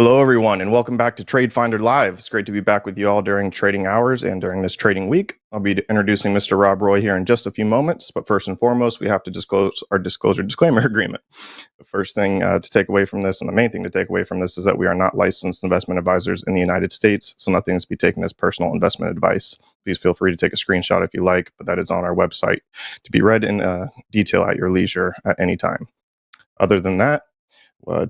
Hello, everyone, and welcome back to TradeFinder Live. It's great to be back with you all during trading hours and during this trading week. I'll be introducing Mr. Rob Roy here in just a few moments, but first and foremost, we have to disclose our disclosure disclaimer agreement. The first thing to take away from this, and the main thing to take away from this, is that we are not licensed investment advisors in the United States, so nothing is to be taken as personal investment advice. Please feel free to take a screenshot if you like, but that is on our website to be read in detail at your leisure at any time. Other than that,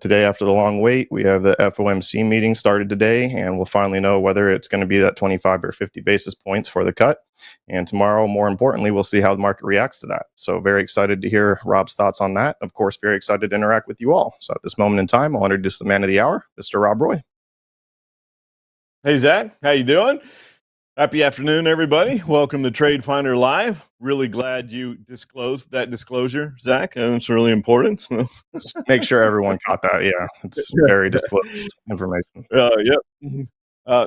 today, after the long wait, we have the FOMC meeting started today, and we'll finally know whether it's going to be that 25 or 50 basis points for the cut. And tomorrow, more importantly, we'll see how the market reacts to that. So very excited to hear Rob's thoughts on that. Of course, very excited to interact with you all. So at this moment in time, I'll introduce the man of the hour, Mr. Rob Roy. Hey, Zach, how you doing? Happy afternoon, everybody. Welcome to TradeFinder Live. Really glad you disclosed that disclosure, Zach. It's really important. Just make sure everyone caught that. Yeah, it's very disclosed information. Yep.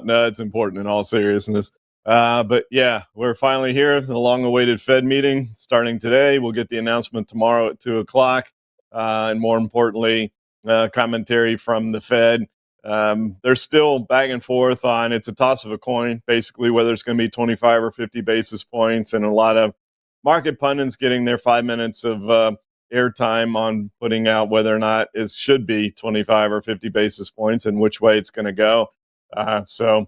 No, it's important in all seriousness. But yeah, we're finally here. The long-awaited Fed meeting starting today. We'll get the announcement tomorrow at 2 o'clock. And more importantly, commentary from the Fed. They're still back and forth on it's a toss of a coin, basically, whether it's going to be 25 or 50 basis points, and a lot of market pundits getting their 5 minutes of airtime on putting out whether or not it should be 25 or 50 basis points and which way it's going to go. Everything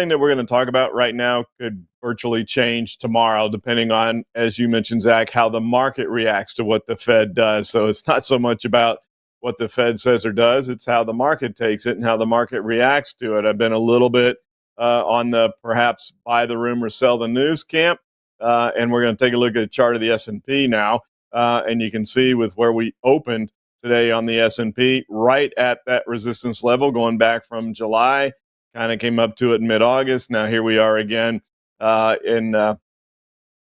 that we're going to talk about right now could virtually change tomorrow, depending on, as you mentioned, Zach, how the market reacts to what the Fed does. So it's not so much about what the Fed says or does, it's how the market takes it and how the market reacts to it. I've been a little bit on the perhaps buy the rumor, sell the news camp, and we're going to take a look at the chart of the S&P now, and you can see with where we opened today on the S&P, right at that resistance level, going back from July, kind of came up to it in mid-August. Now here we are again in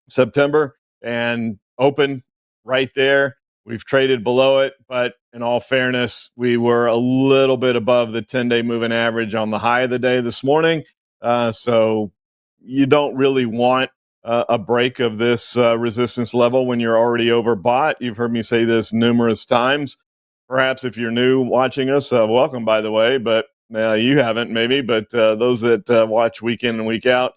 September, and open right there. We've traded below it, but in all fairness, we were a little bit above the 10-day moving average on the high of the day this morning. So you don't really want a break of this resistance level when you're already overbought. You've heard me say this numerous times. Perhaps if you're new watching us, welcome, by the way, but you haven't maybe. But those that watch week in and week out,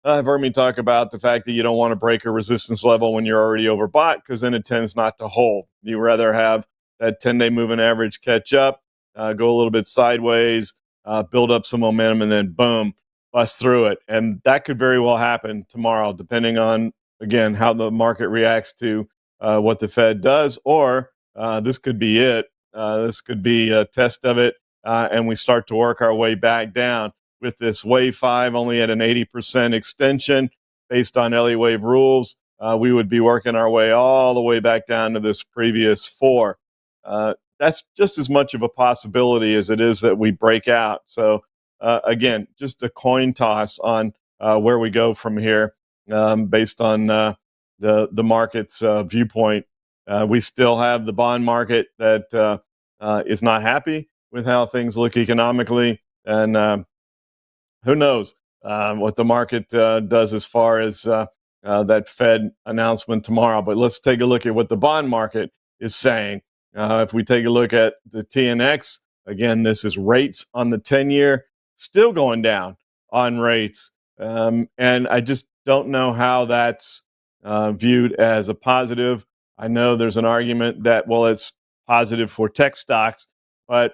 I've heard me talk about the fact that you don't want to break a resistance level when you're already overbought, because then it tends not to hold. You rather have that 10-day moving average catch up, go a little bit sideways, build up some momentum, and then boom, bust through it. And that could very well happen tomorrow, depending on, again, how the market reacts to what the Fed does. Or this could be it. This could be a test of it, and we start to work our way back down. With this wave 5 only at an 80% extension based on Elliott wave rules, we would be working our way all the way back down to this previous 4. That's just as much of a possibility as it is that we break out. So again, just a coin toss on where we go from here based on the market's viewpoint. We still have the bond market that is not happy with how things look economically, and who knows what the market does as far as that Fed announcement tomorrow. But let's take a look at what the bond market is saying. If we take a look at the TNX, again, this is rates on the 10-year, still going down on rates. And I just don't know how that's viewed as a positive. I know there's an argument that, well, it's positive for tech stocks, but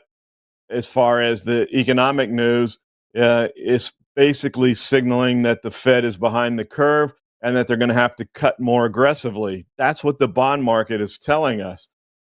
as far as the economic news, is basically signaling that the Fed is behind the curve and that they're going to have to cut more aggressively. That's what the bond market is telling us.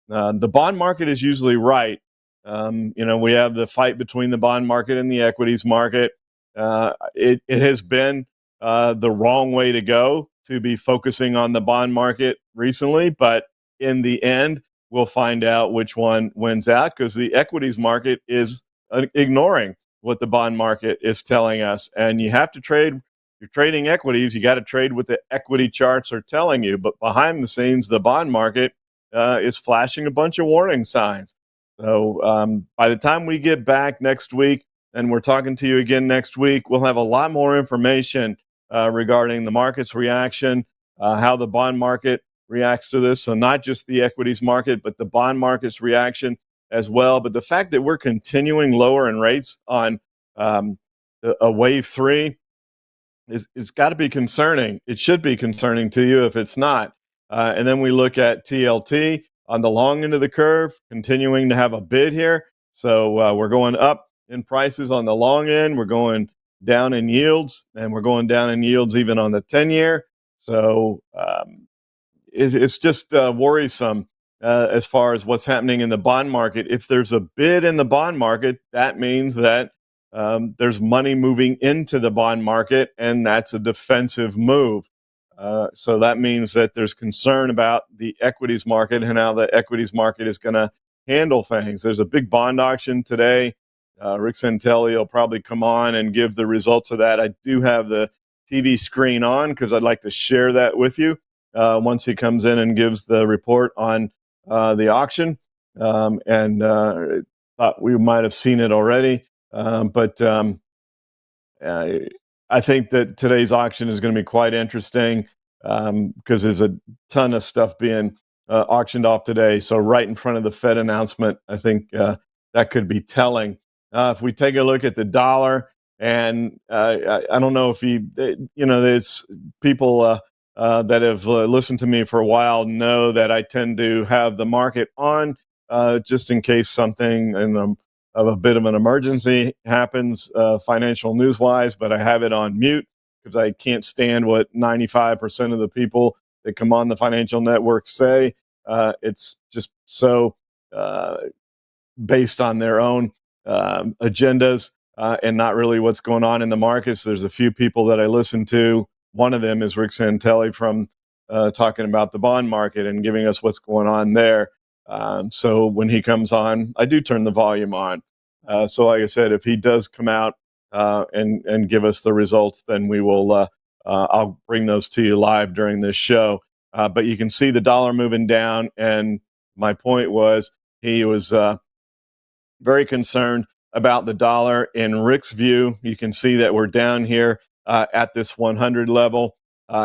The bond market is usually right. We have the fight between the bond market and the equities market. It has been the wrong way to go to be focusing on the bond market recently, but in the end, we'll find out which one wins out, because the equities market is ignoring what the bond market is telling us. And you have to trade. You're trading equities, you got to trade what the equity charts are telling you. But behind the scenes, the bond market is flashing a bunch of warning signs. So by the time we get back next week, and we're talking to you again next week, we'll have a lot more information regarding the market's reaction, how the bond market reacts to this. So not just the equities market, but the bond market's reaction. as well. But the fact that we're continuing lower in rates on a wave 3 is got to be concerning. It should be concerning to you if it's not. And then we look at TLT on the long end of the curve, continuing to have a bid here. So we're going up in prices on the long end. We're going down in yields, and we're going down in yields even on the 10-year. So it's just worrisome as far as what's happening in the bond market. If there's a bid in the bond market, that means that there's money moving into the bond market, and that's a defensive move. So that means that there's concern about the equities market and how the equities market is going to handle things. There's a big bond auction today. Rick Santelli will probably come on and give the results of that. I do have the TV screen on because I'd like to share that with you once he comes in and gives the report on the auction. And thought we might have seen it already. But I think that today's auction is going to be quite interesting because there's a ton of stuff being auctioned off today. So right in front of the Fed announcement, I think that could be telling. If we take a look at the dollar, and I don't know if there's people that have listened to me for a while know that I tend to have the market on just in case something of a bit of an emergency happens financial news-wise, but I have it on mute because I can't stand what 95% of the people that come on the financial network say. It's just so based on their own agendas and not really what's going on in the markets. There's a few people that I listen to. One of them is Rick Santelli from talking about the bond market and giving us what's going on there. So when he comes on, I do turn the volume on. So like I said, if he does come out and give us the results, then we will. I'll bring those to you live during this show. But you can see the dollar moving down, and my point was he was very concerned about the dollar. In Rick's view, you can see that we're down here at this 100 level.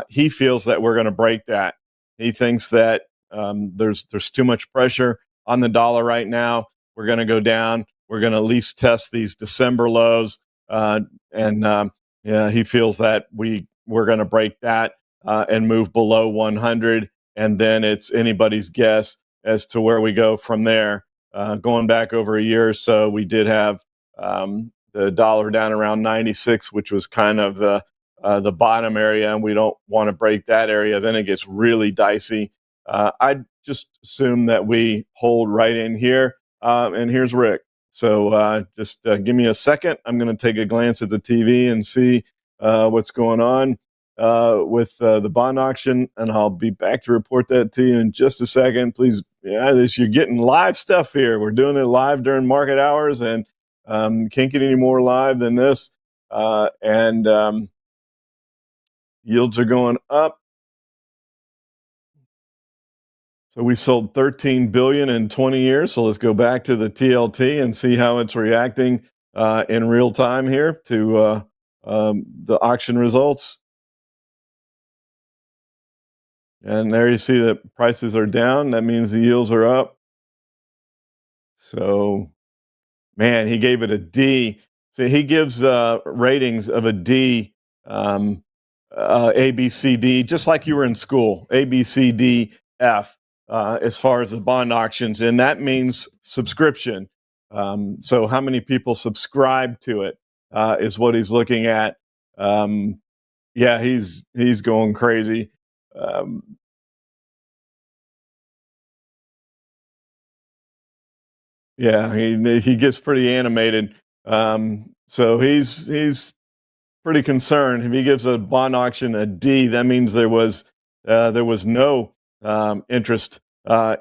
He feels that we're going to break that. He thinks that there's too much pressure on the dollar right now. We're going to go down. We're going to at least test these December lows, and he feels that we're going to break that and move below 100, and then it's anybody's guess as to where we go from there. Going back over a year or so, we did have the dollar down around 96, which was kind of the bottom area, and we don't want to break that area. Then it gets really dicey. I'd just assume that we hold right in here, and here's Rick. So just give me a second. I'm going to take a glance at the TV and see what's going on with the bond auction, and I'll be back to report that to you in just a second. Please, you're getting live stuff here. We're doing it live during market hours, and can't get any more live than this. And yields are going up. So we sold $13 billion in 20 years. So let's go back to the TLT and see how it's reacting in real time here to the auction results. And there you see that prices are down. That means the yields are up. So, man, he gave it a D. So he gives ratings of a D, A, B, C, D, just like you were in school, A, B, C, D, F. As far as the bond auctions, and that means subscription. So how many people subscribe to it is what he's looking at. Yeah, he's going crazy. Yeah, he gets pretty animated. So he's pretty concerned. If he gives a bond auction a D, that means there was no interest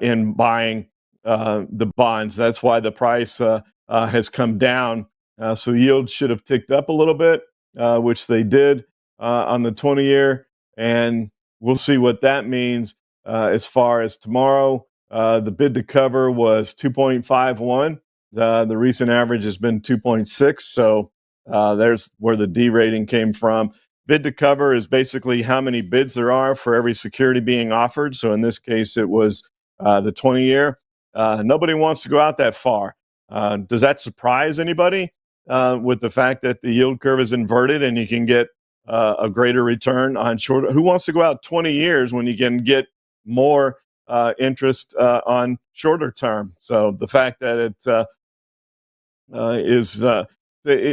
in buying the bonds. That's why the price has come down. So yields should have ticked up a little bit, which they did on the 20-year. And we'll see what that means as far as tomorrow. The bid to cover was 2.51. The recent average has been 2.6. So there's where the D rating came from. Bid to cover is basically how many bids there are for every security being offered. So in this case, it was the 20-year. Nobody wants to go out that far. Does that surprise anybody with the fact that the yield curve is inverted and you can get a greater return on short? Who wants to go out 20 years when you can get more interest on shorter term? So the fact that it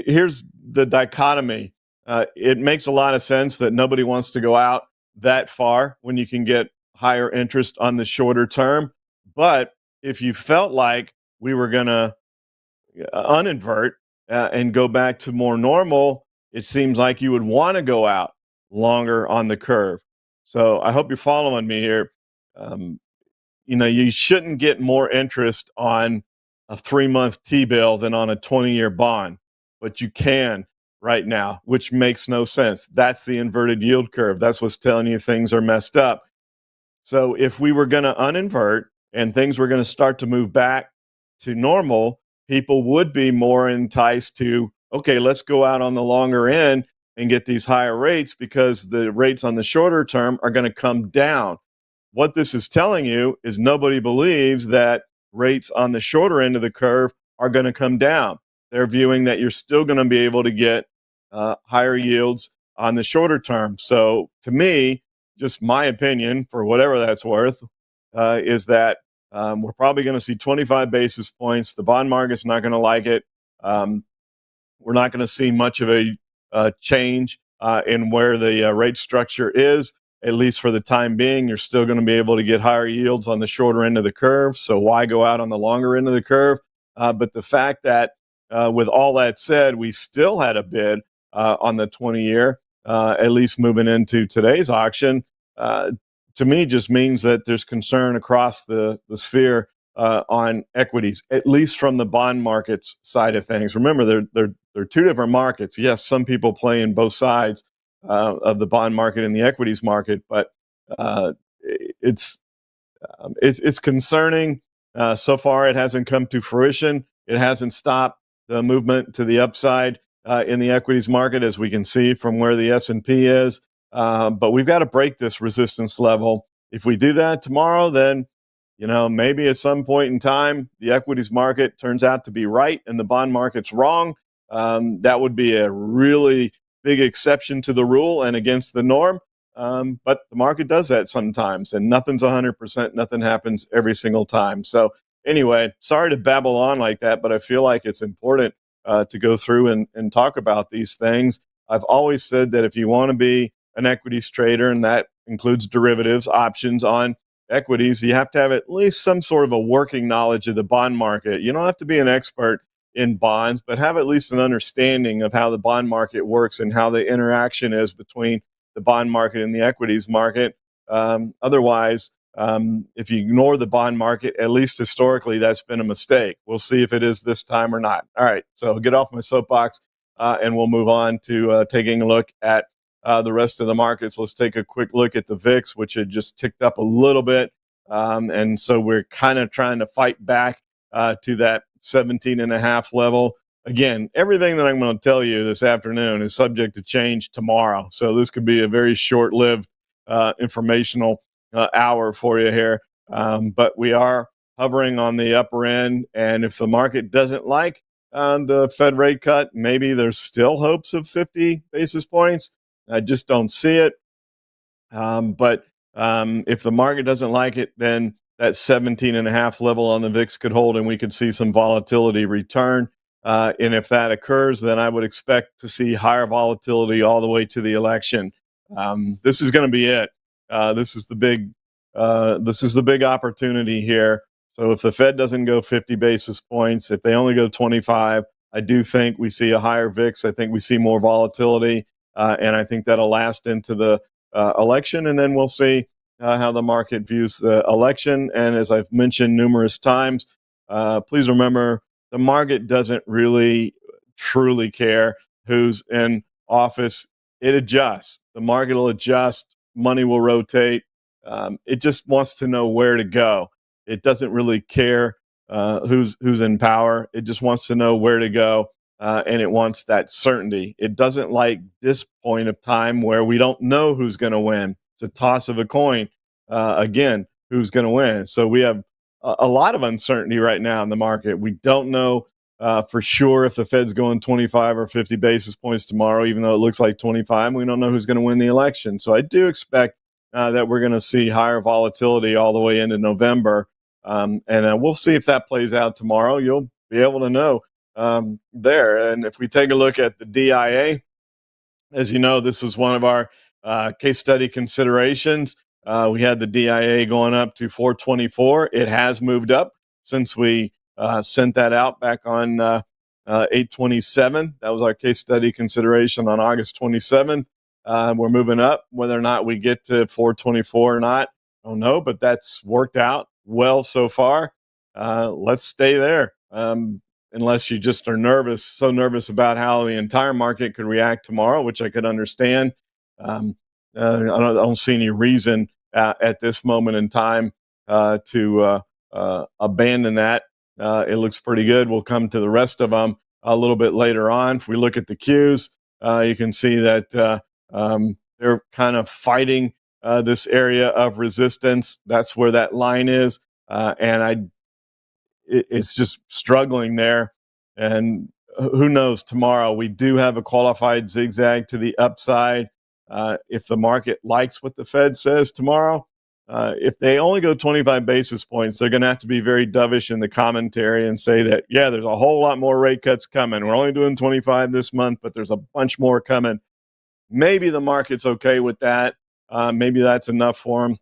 here's the dichotomy. It makes a lot of sense that nobody wants to go out that far when you can get higher interest on the shorter term. But if you felt like we were going to uninvert and go back to more normal, it seems like you would want to go out longer on the curve. So I hope you're following me here. You shouldn't get more interest on a 3-month T-bill than on a 20-year bond, but you can right now, which makes no sense. That's the inverted yield curve. That's what's telling you things are messed up. So if we were going to uninvert and things were going to start to move back to normal, people would be more enticed to, okay, let's go out on the longer end and get these higher rates because the rates on the shorter term are going to come down. What this is telling you is nobody believes that rates on the shorter end of the curve are going to come down. They're viewing that you're still going to be able to get higher yields on the shorter term. So to me, just my opinion, for whatever that's worth, is that we're probably going to see 25 basis points. The bond market's not going to like it. We're not going to see much of a change in where the rate structure is, at least for the time being. You're still going to be able to get higher yields on the shorter end of the curve. So why go out on the longer end of the curve? But the fact that with all that said, we still had a bid on the 20-year, at least moving into today's auction, to me just means that there's concern across the sphere on equities, at least from the bond markets side of things. Remember, they're two different markets. Yes, some people play in both sides of the bond market and the equities market, but it's concerning. So far, it hasn't come to fruition. It hasn't stopped the movement to the upside in the equities market, as we can see from where the S&P is. But we've got to break this resistance level. If we do that tomorrow, then maybe at some point in time, the equities market turns out to be right and the bond market's wrong. That would be a really big exception to the rule and against the norm. But the market does that sometimes, and nothing's 100%. Nothing happens every single time. So anyway, sorry to babble on like that, but I feel like it's important to go through and talk about these things. I've always said that if you want to be an equities trader, and that includes derivatives, options on equities, you have to have at least some sort of a working knowledge of the bond market. You don't have to be an expert in bonds, but have at least an understanding of how the bond market works and how the interaction is between the bond market and the equities market. Otherwise, if you ignore the bond market, at least historically, that's been a mistake. We'll see if it is this time or not. All right, so I'll get off my soapbox and we'll move on to taking a look at the rest of the markets. Let's take a quick look at the VIX, which had just ticked up a little bit. And so we're kind of trying to fight back to that 17.5 level. Again, everything that I'm going to tell you this afternoon is subject to change tomorrow. So this could be a very short-lived informational hour for you here. But we are hovering on the upper end. And if the market doesn't like the Fed rate cut, maybe there's still hopes of 50 basis points. I just don't see it. But if the market doesn't like it, then that 17.5 level on the VIX could hold and we could see some volatility return. And if that occurs, then I would expect to see higher volatility all the way to the election. This is going to be it. This is the big opportunity here. So if the Fed doesn't go 50 basis points, if they only go 25, I do think we see a higher VIX. I think we see more volatility, and I think that'll last into the election. And then we'll see how the market views the election. And as I've mentioned numerous times, please remember, the market doesn't really truly care who's in office. It adjusts. The market will adjust. Money will rotate. It just wants to know where to go. It doesn't really care who's in power. It just wants to know where to go, and it wants that certainty. It doesn't like this point of time where we don't know who's going to win. It's a toss of a coin. Again, who's going to win? So we have a lot of uncertainty right now in the market. We don't know for sure if the Fed's going 25 or 50 basis points tomorrow, even though it looks like 25. We don't know who's going to win the election. So I do expect that we're going to see higher volatility all the way into November. And we'll see if that plays out tomorrow. You'll be able to know there. And if we take a look at the DIA, as you know, this is one of our case study considerations. We had the DIA going up to 424. It has moved up since we sent that out back on 8/27. That was our case study consideration on August 27th. We're moving up. Whether or not we get to 424 or not, I don't know, but that's worked out well so far. Let's stay there. Unless you just are so nervous about how the entire market could react tomorrow, which I could understand. I don't see any reason at this moment in time to abandon that. It looks pretty good. We'll come to the rest of them a little bit later on. If we look at the Qs, you can see that they're kind of fighting this area of resistance. That's where that line is. And it's just struggling there. And who knows tomorrow? We do have a qualified zigzag to the upside. If the market likes what the Fed says tomorrow, if they only go 25 basis points, they're going to have to be very dovish in the commentary and say that, yeah, there's a whole lot more rate cuts coming. We're only doing 25 this month, but there's a bunch more coming. Maybe the market's okay with that. Maybe that's enough for them.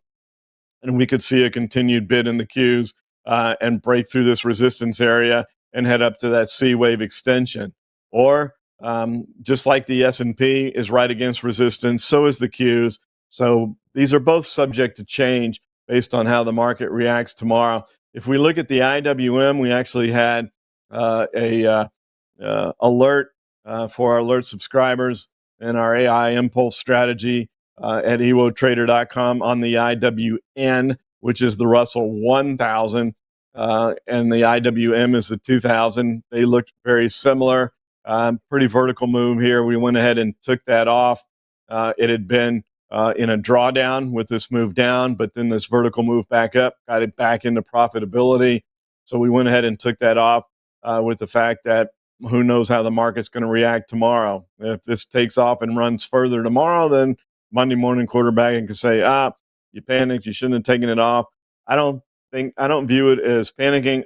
And we could see a continued bid in the Qs and break through this resistance area and head up to that C wave extension. Or just like the S&P is right against resistance, so is the Qs. So these are both subject to change based on how the market reacts tomorrow. If we look at the IWM, we actually had a alert for our alert subscribers in our AI Impulse strategy at ewotrader.com on the IWN, which is the Russell 1000, and the IWM is the 2000. They looked very similar. Pretty vertical move here. We went ahead and took that off. It had been in a drawdown with this move down, but then this vertical move back up, got it back into profitability. So we went ahead and took that off with the fact that who knows how the market's going to react tomorrow. If this takes off and runs further tomorrow, then Monday morning quarterbacking can say, you panicked, you shouldn't have taken it off. I don't view it as panicking.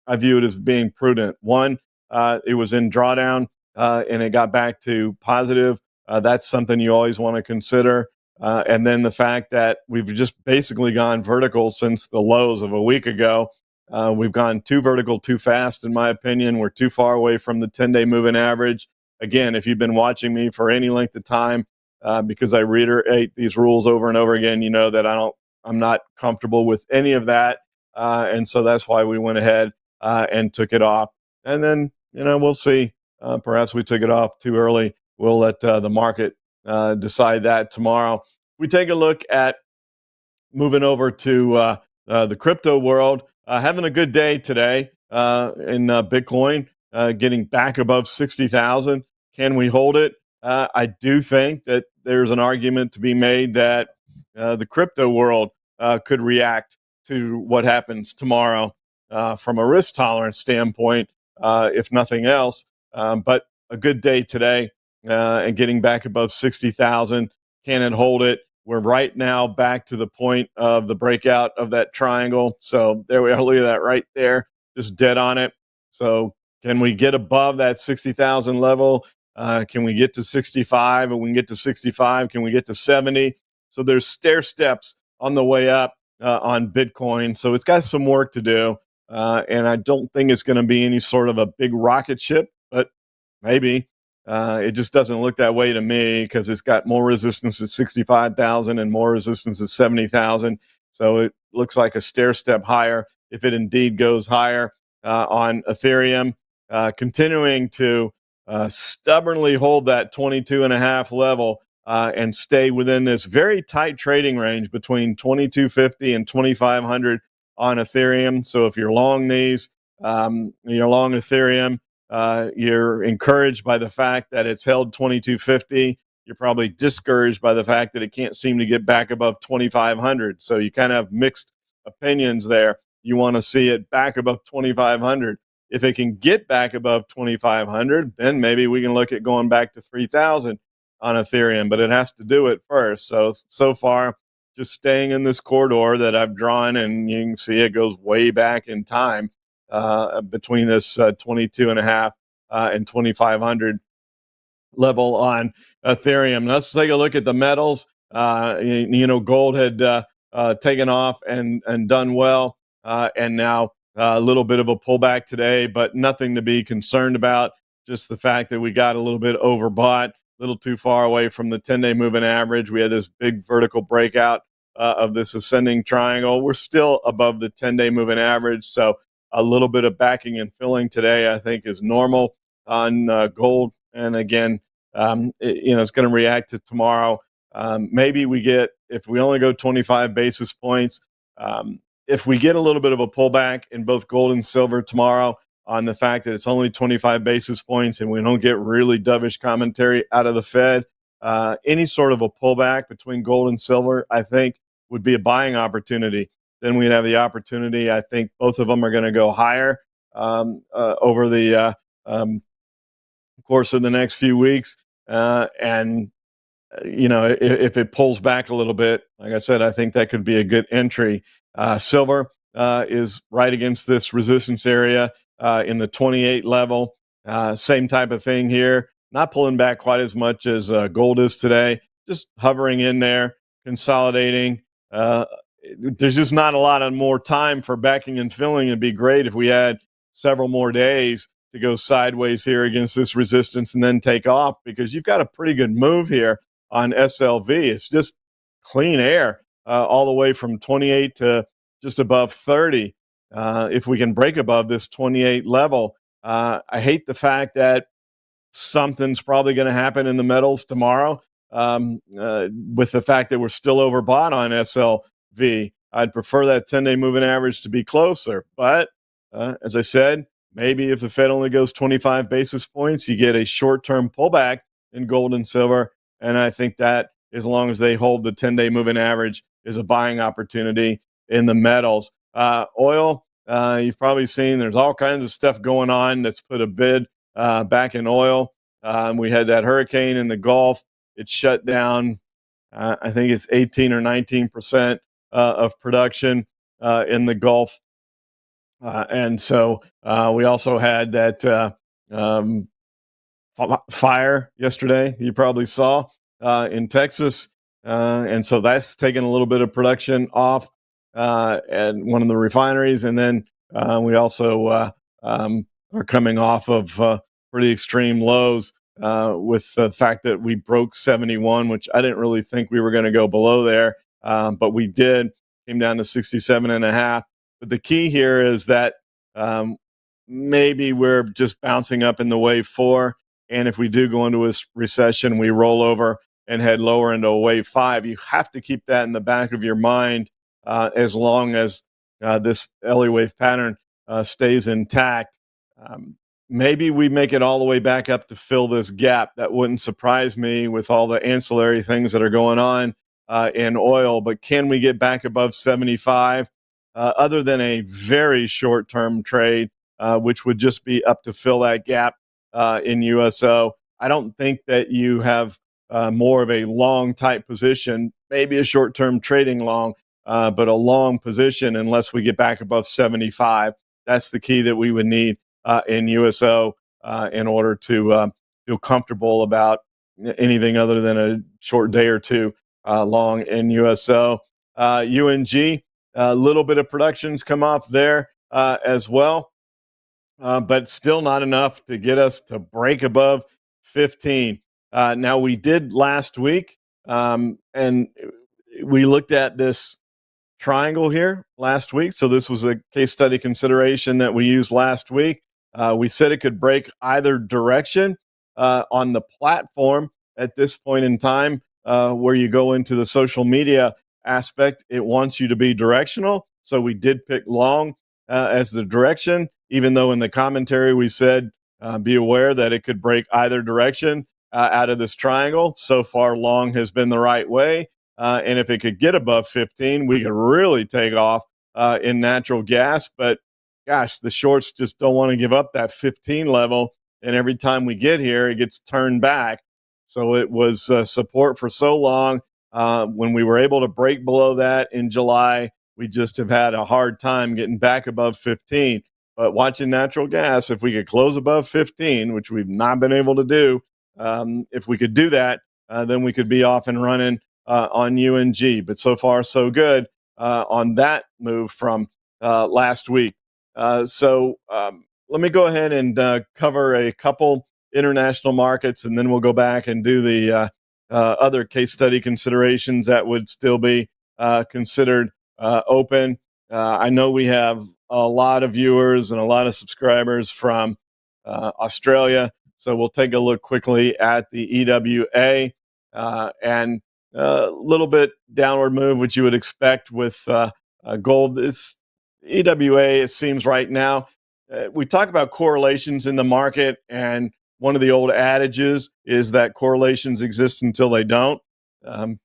I view it as being prudent. One, it was in drawdown and it got back to positive. That's something you always want to consider. And then the fact that we've just basically gone vertical since the lows of a week ago. We've gone too vertical too fast, in my opinion. We're too far away from the 10-day moving average. Again, if you've been watching me for any length of time, because I reiterate these rules over and over again, you know that I'm not comfortable with any of that. And so that's why we went ahead and took it off. And then, we'll see. Perhaps we took it off too early. We'll let the market decide that tomorrow. We take a look at moving over to the crypto world. Having a good day today in Bitcoin, getting back above 60,000. Can we hold it? I do think that there's an argument to be made that the crypto world could react to what happens tomorrow from a risk tolerance standpoint, if nothing else. But a good day today and getting back above 60,000. Can it hold it? We're right now back to the point of the breakout of that triangle. So there we are. Look at that right there, just dead on it. So can we get above that 60,000 level? Can we get to 65? And we can get to 65. Can we get to 70? So there's stair steps on the way up on Bitcoin. So it's got some work to do. And I don't think it's going to be any sort of a big rocket ship, but maybe. It just doesn't look that way to me because it's got more resistance at 65,000 and more resistance at 70,000. So it looks like a stair step higher if it indeed goes higher on Ethereum, continuing to stubbornly hold that 22.5 level and stay within this very tight trading range between 2250 and 2500 on Ethereum. So if you're long these, you're long Ethereum, you're encouraged by the fact that it's held 2250. You're probably discouraged by the fact that it can't seem to get back above 2500. So you kind of have mixed opinions there. you want to see it back above 2,500. If it can get back above 2,500, then maybe we can look at going back to 3,000 on Ethereum, but it has to do it first. So far, just staying in this corridor that I've drawn, and you can see it goes way back in time between this 22.5 and 2,500 level on Ethereum. Let's take a look at the metals. Gold had taken off and done well, and now a little bit of a pullback today, but nothing to be concerned about. Just the fact that we got a little bit overbought, a little too far away from the 10-day moving average. We had this big vertical breakout of this ascending triangle. We're still above the 10-day moving average, so a little bit of backing and filling today, I think, is normal on gold. And again, it's going to react to tomorrow. Maybe we get, if we only go 25 basis points, if we get a little bit of a pullback in both gold and silver tomorrow on the fact that it's only 25 basis points and we don't get really dovish commentary out of the Fed, any sort of a pullback between gold and silver, I think, would be a buying opportunity. Then we'd have the opportunity. I think both of them are going to go higher over the course of the next few weeks. If it pulls back a little bit, like I said, I think that could be a good entry. Silver is right against this resistance area in the 28 level. Same type of thing here. Not pulling back quite as much as gold is today. Just hovering in there, consolidating. There's just not a lot of more time for backing and filling. It'd be great if we had several more days to go sideways here against this resistance and then take off, because you've got a pretty good move here on SLV. It's just clean air all the way from 28 to just above 30. If we can break above this 28 level, I hate the fact that something's probably going to happen in the metals tomorrow with the fact that we're still overbought on SLV. I'd prefer that 10-day moving average to be closer. But as I said, maybe if the Fed only goes 25 basis points, you get a short-term pullback in gold and silver. And I think that as long as they hold the 10-day moving average is a buying opportunity in the metals. Oil, you've probably seen there's all kinds of stuff going on that's put a bid back in oil. We had that hurricane in the Gulf. It shut down, I think it's 18 or 19% of production in the Gulf. And so we also had that fire yesterday, you probably saw in Texas. And so that's taken a little bit of production off at one of the refineries. And then we also are coming off of pretty extreme lows with the fact that we broke 71, which I didn't really think we were going to go below there. But we did, came down to 67.5. But the key here is that maybe we're just bouncing up in the wave 4. And if we do go into a recession, we roll over and head lower into a wave 5. You have to keep that in the back of your mind as long as this Elliott wave pattern stays intact. Maybe we make it all the way back up to fill this gap. That wouldn't surprise me with all the ancillary things that are going on in oil. But can we get back above 75? Other than a very short-term trade, which would just be up to fill that gap in USO. I don't think that you have more of a long type position, maybe a short-term trading long, but a long position unless we get back above 75. That's the key that we would need in USO in order to feel comfortable about anything other than a short day or two long in USO. UNG, a little bit of production's come off there as well. But still not enough to get us to break above 15. Now, we did last week, and we looked at this triangle here last week. So this was a case study consideration that we used last week. We said it could break either direction on the platform at this point in time where you go into the social media aspect. It wants you to be directional. So we did pick long as the direction, even though in the commentary we said be aware that it could break either direction out of this triangle. So far, long has been the right way. And if it could get above 15, we could really take off in natural gas. But gosh, the shorts just don't want to give up that 15 level. And every time we get here, it gets turned back. So it was support for so long. When we were able to break below that in July, we just have had a hard time getting back above 15. But watching natural gas, if we could close above 15, which we've not been able to do, if we could do that, then we could be off and running on UNG. But so far, so good on that move from last week. So let me go ahead and cover a couple international markets, and then we'll go back and do the other case study considerations that would still be considered open. I know we have a lot of viewers and a lot of subscribers from Australia, so we'll take a look quickly at the EWA and a little bit downward move, which you would expect with gold. This EWA, it seems right now, we talk about correlations in the market, and one of the old adages is that correlations exist until they don't,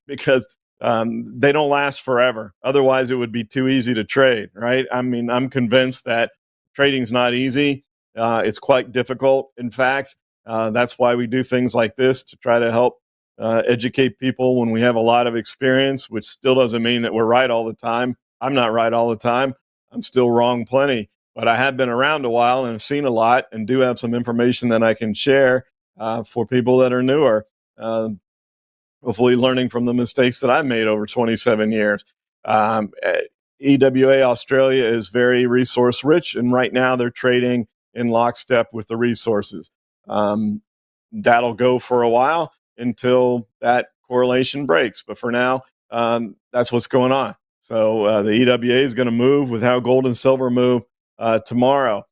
because they don't last forever. Otherwise, it would be too easy to trade, right? I mean, I'm convinced that trading's not easy. It's quite difficult. In fact, that's why we do things like this, to try to help educate people when we have a lot of experience, which still doesn't mean that we're right all the time. I'm not right all the time. I'm still wrong plenty. But I have been around a while and have seen a lot, and do have some information that I can share for people that are newer, hopefully learning from the mistakes that I've made over 27 years. EWA Australia is very resource rich, and right now they're trading in lockstep with the resources. That'll go for a while until that correlation breaks. But for now, that's what's going on. So the EWA is going to move with how gold and silver move tomorrow.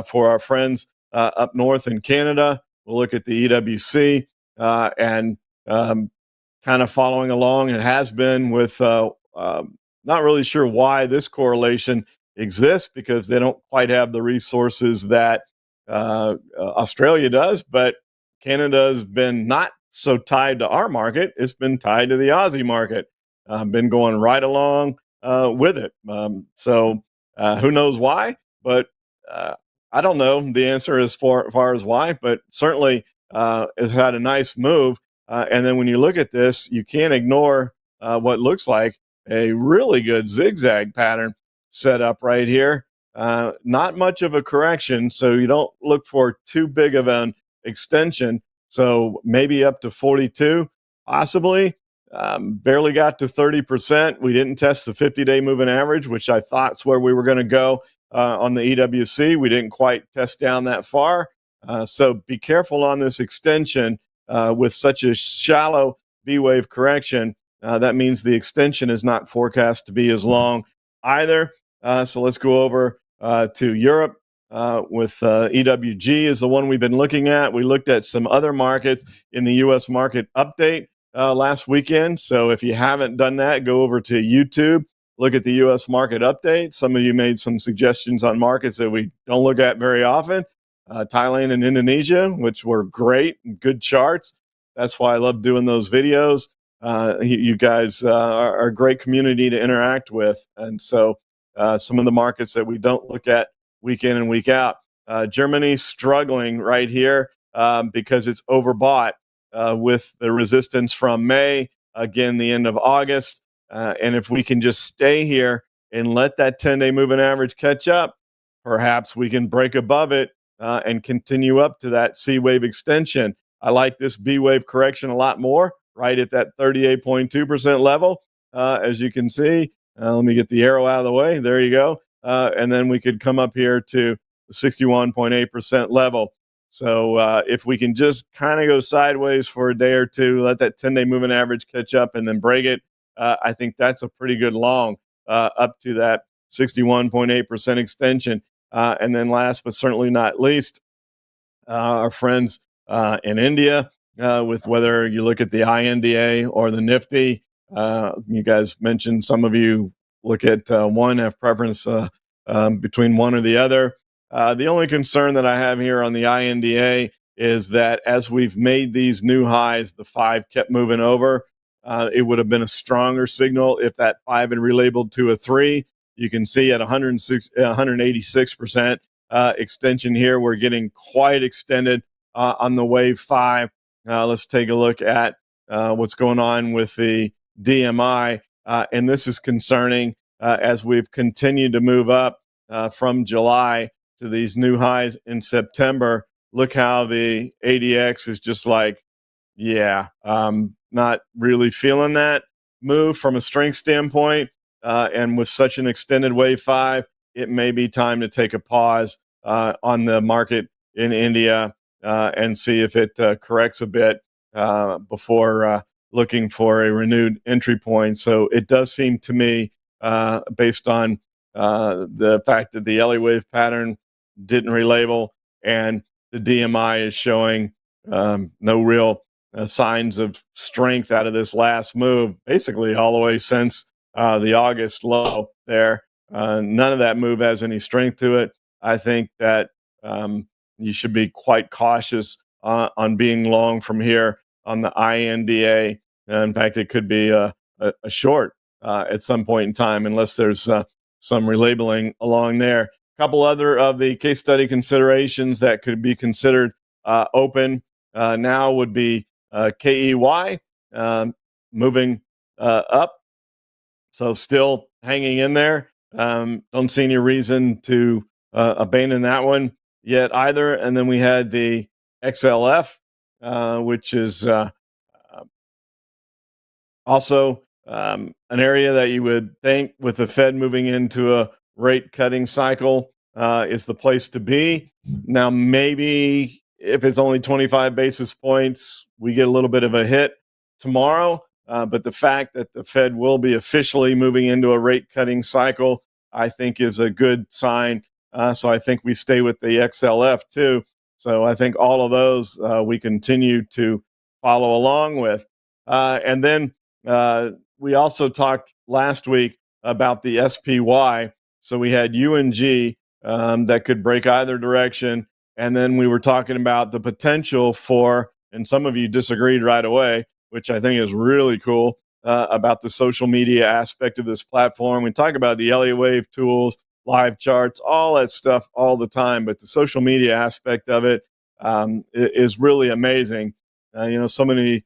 For our friends up north in Canada, we'll look at the EWC and kind of following along. It has been with not really sure why this correlation exists, because they don't quite have the resources that Australia does, but Canada has been not so tied to our market. It's been tied to the Aussie market, been going right along with it. So who knows why? But I don't know the answer as far as why, but certainly it's had a nice move. And then when you look at this, you can't ignore what looks like a really good zigzag pattern set up right here. Not much of a correction, so you don't look for too big of an extension. So maybe up to 42, possibly. Barely got to 30%. We didn't test the 50-day moving average, which I thought is where we were going to go on the EWC. We didn't quite test down that far. So be careful on this extension with such a shallow V-wave correction. That means the extension is not forecast to be as long either. So let's go over to Europe with EWG is the one we've been looking at. We looked at some other markets in the U.S. market update last weekend. So if you haven't done that, go over to YouTube, look at the U.S. market update. Some of you made some suggestions on markets that we don't look at very often. Thailand and Indonesia, which were great, good charts. That's why I love doing those videos. You guys are a great community to interact with. And so some of the markets that we don't look at week in and week out. Germany struggling right here because it's overbought with the resistance from May, again, the end of August. And if we can just stay here and let that 10-day moving average catch up, perhaps we can break above it and continue up to that C wave extension. I like this B wave correction a lot more, right at that 38.2% level. As you can see, let me get the arrow out of the way. There you go. And then we could come up here to the 61.8% level. So if we can just kind of go sideways for a day or two, let that 10-day moving average catch up and then break it, I think that's a pretty good long up to that 61.8% extension. And then last but certainly not least, our friends in India, with whether you look at the INDA or the Nifty. You guys mentioned, some of you look at one, have preference between one or the other. The only concern that I have here on the INDA is that as we've made these new highs, the 5 kept moving over. It would have been a stronger signal if that 5 had relabeled to a 3. You can see at 186% extension here, we're getting quite extended on the wave 5. Let's take a look at what's going on with the DMI, and this is concerning as we've continued to move up from July to these new highs in September. Look how the ADX is just like, not really feeling that move from a strength standpoint. And with such an extended wave 5, it may be time to take a pause on the market in India and see if it corrects a bit before looking for a renewed entry point. So it does seem to me, based on the fact that the Elliott wave pattern didn't relabel and the DMI is showing no real signs of strength out of this last move, basically all the way since the August low there. None of that move has any strength to it. I think that you should be quite cautious on being long from here on the INDA. In fact, it could be a short at some point in time, unless there's some relabeling along there. A couple other of the case study considerations that could be considered open now would be KEY moving up. So still hanging in there. Don't see any reason to abandon that one yet either. And then we had the XLF, which is also an area that you would think, with the Fed moving into a rate cutting cycle, is the place to be. Now, maybe if it's only 25 basis points, we get a little bit of a hit tomorrow. But the fact that the Fed will be officially moving into a rate cutting cycle, I think, is a good sign. So I think we stay with the XLF too. So I think all of those we continue to follow along with. And then we also talked last week about the SPY. So we had UNG that could break either direction. And then we were talking about the potential for, and some of you disagreed right away, which I think is really cool, about the social media aspect of this platform. We talk about the Elliott wave tools, live charts, all that stuff all the time. But the social media aspect of it is really amazing. So many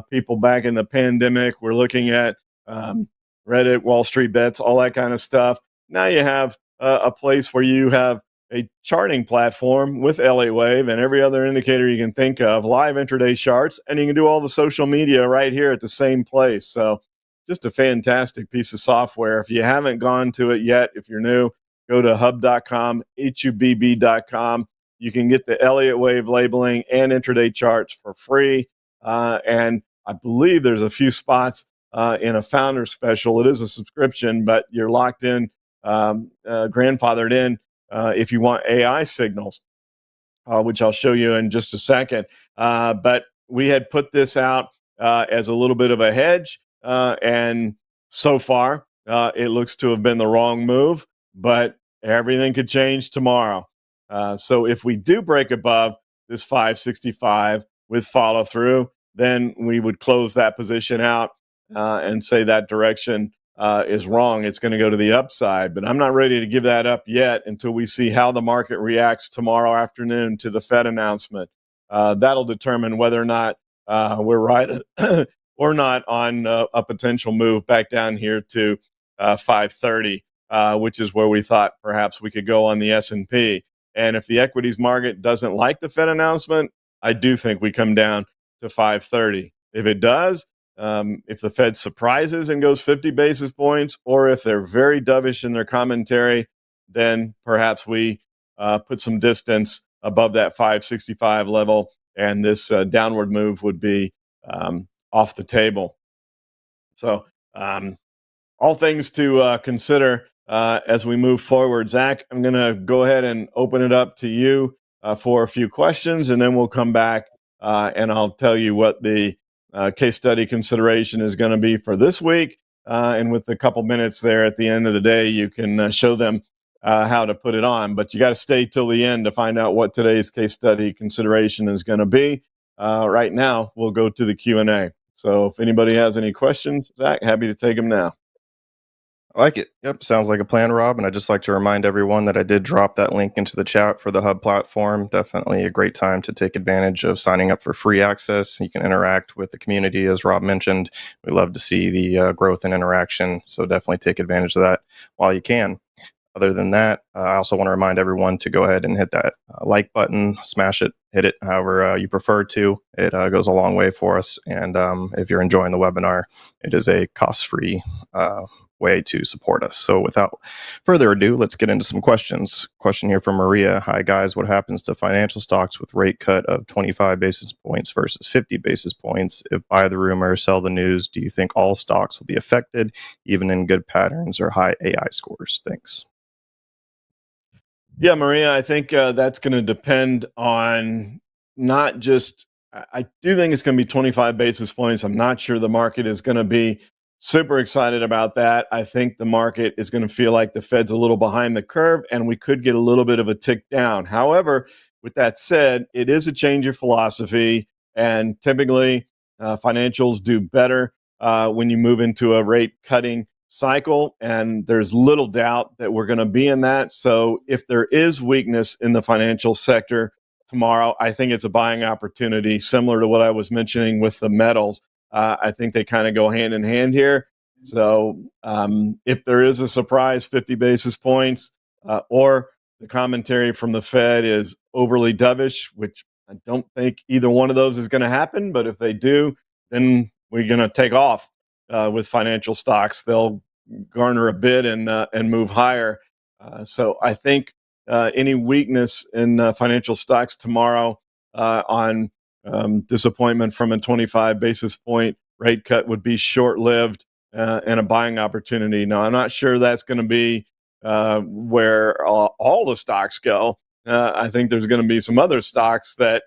people back in the pandemic were looking at Reddit, Wall Street Bets, all that kind of stuff. Now you have a place where you have a charting platform with Elliott wave and every other indicator you can think of, live intraday charts, and you can do all the social media right here at the same place. So just a fantastic piece of software. If you haven't gone to it yet, if you're new, go to hub.com, HUBB.com. You can get the Elliott wave labeling and intraday charts for free. And I believe there's a few spots in a founder special. It is a subscription, but you're locked in, grandfathered in if you want AI signals, which I'll show you in just a second. But we had put this out as a little bit of a hedge, and so far it looks to have been the wrong move, but everything could change tomorrow. So if we do break above this 565 with follow through, then we would close that position out and say that direction is wrong. It's going to go to the upside, but I'm not ready to give that up yet until we see how the market reacts tomorrow afternoon to the Fed announcement. That'll determine whether or not we're right or not on a potential move back down here to 530, which is where we thought perhaps we could go on the S&P. And if the equities market doesn't like the Fed announcement, I do think we come down to 530. If it does, if the Fed surprises and goes 50 basis points, or if they're very dovish in their commentary, then perhaps we put some distance above that 565 level, and this downward move would be off the table. So all things to consider as we move forward. Zach, I'm going to go ahead and open it up to you for a few questions, and then we'll come back and I'll tell you what the case study consideration is going to be for this week. And with a couple minutes there at the end of the day, you can show them how to put it on. But you got to stay till the end to find out what today's case study consideration is going to be. Right now, we'll go to the Q&A. So if anybody has any questions, Zach, happy to take them now. I like it. Yep, sounds like a plan, Rob. And I'd just like to remind everyone that I did drop that link into the chat for the Hub platform. Definitely a great time to take advantage of signing up for free access. You can interact with the community, as Rob mentioned. We love to see the growth and interaction. So definitely take advantage of that while you can. Other than that, I also want to remind everyone to go ahead and hit that like button, smash it, hit it however you prefer to. It goes a long way for us. And if you're enjoying the webinar, it is a cost-free way to support us. So without further ado, let's get into some questions. Question here from Maria. Hi, guys. What happens to financial stocks with rate cut of 25 basis points versus 50 basis points? If buy the rumor, sell the news, do you think all stocks will be affected, even in good patterns or high AI scores? Thanks. Yeah, Maria, I think that's going to depend on not just, I do think it's going to be 25 basis points. I'm not sure the market is going to be super excited about that. I think the market is going to feel like the Fed's a little behind the curve and we could get a little bit of a tick down. However, with that said, it is a change of philosophy, and typically financials do better when you move into a rate cutting cycle, and there's little doubt that we're going to be in that. So if there is weakness in the financial sector tomorrow, I think it's a buying opportunity, similar to what I was mentioning with the metals. I think they kind of go hand in hand here. So if there is a surprise 50 basis points, or the commentary from the Fed is overly dovish, which I don't think either one of those is going to happen, but if they do, then we're going to take off with financial stocks. They'll garner a bid and move higher. So I think any weakness in financial stocks tomorrow on disappointment from a 25 basis point rate cut would be short-lived and a buying opportunity. Now, I'm not sure that's going to be where all the stocks go. I think there's going to be some other stocks that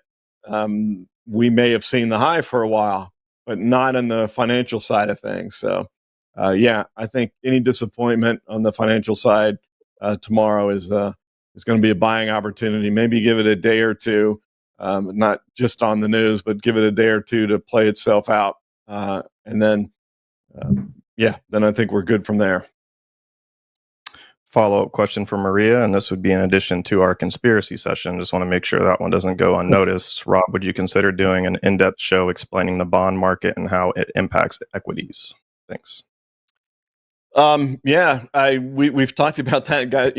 we may have seen the high for a while, but not in the financial side of things. So, yeah, I think any disappointment on the financial side tomorrow is going to be a buying opportunity. Maybe give it a day or two, not just on the news, but give it a day or two to play itself out, and then, then I think we're good from there. Follow-up question from Maria, and this would be in addition to our conspiracy session. Just want to make sure that one doesn't go unnoticed. Rob, would you consider doing an in-depth show explaining the bond market and how it impacts equities? Thanks. We've talked about that, guy.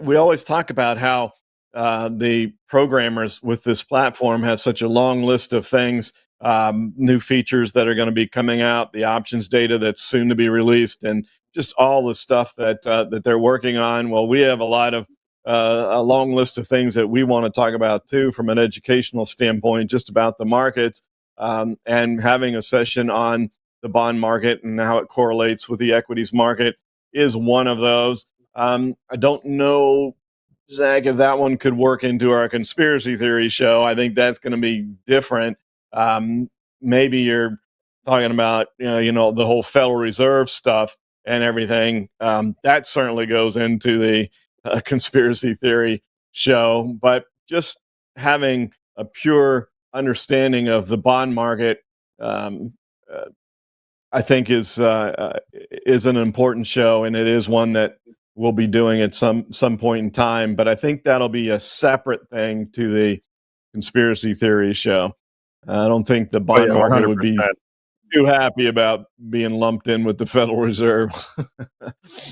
We always talk about how the programmers with this platform have such a long list of things, new features that are going to be coming out, the options data that's soon to be released, and just all the stuff that they're working on. Well, we have a long list of things that we want to talk about too, from an educational standpoint, just about the markets, and having a session on the bond market and how it correlates with the equities market is one of those. I don't know, Zach, if that one could work into our conspiracy theory show. I think that's going to be different. Maybe you're talking about the whole Federal Reserve stuff and everything. That certainly goes into the conspiracy theory show. But just having a pure understanding of the bond market, I think is an important show, and it is one that we'll be doing at some point in time. But I think that'll be a separate thing to the conspiracy theory show. I don't think the bond market would be too happy about being lumped in with the Federal Reserve.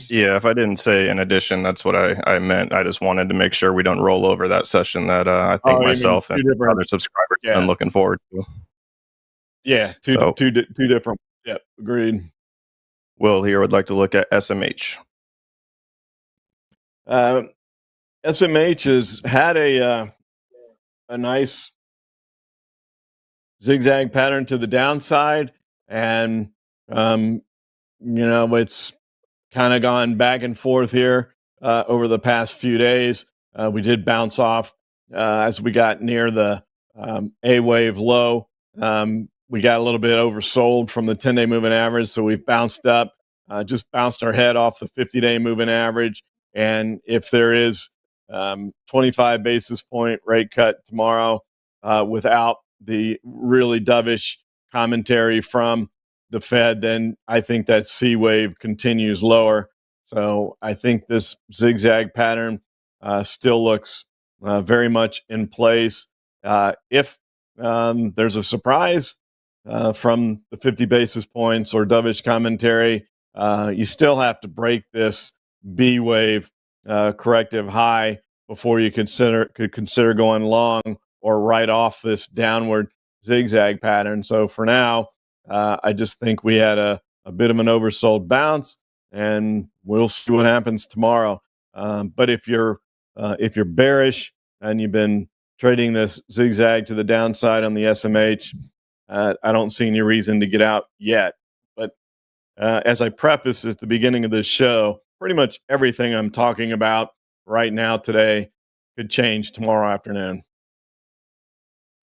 Yeah, if I didn't say in addition, that's what I meant. I just wanted to make sure we don't roll over that session that I think myself and other subscribers have been looking forward to. Yeah, two different. Yep, agreed. Will here would like to look at SMH. SMH has had a nice zigzag pattern to the downside, and it's kind of gone back and forth here over the past few days. We did bounce off as we got near the A wave low. We got a little bit oversold from the 10-day moving average, so we've bounced up, just bounced our head off the 50-day moving average. And if there is 25 basis point rate cut tomorrow without the really dovish commentary from the Fed, then I think that C wave continues lower. So I think this zigzag pattern still looks very much in place. If there's a surprise from the 50 basis points or dovish commentary, you still have to break this B wave corrective high before you could consider going long or right off this downward zigzag pattern. So for now, I just think we had a bit of an oversold bounce, and we'll see what happens tomorrow. But if you're bearish and you've been trading this zigzag to the downside on the SMH, I don't see any reason to get out yet. But as I preface at the beginning of this show, pretty much everything I'm talking about right now today could change tomorrow afternoon.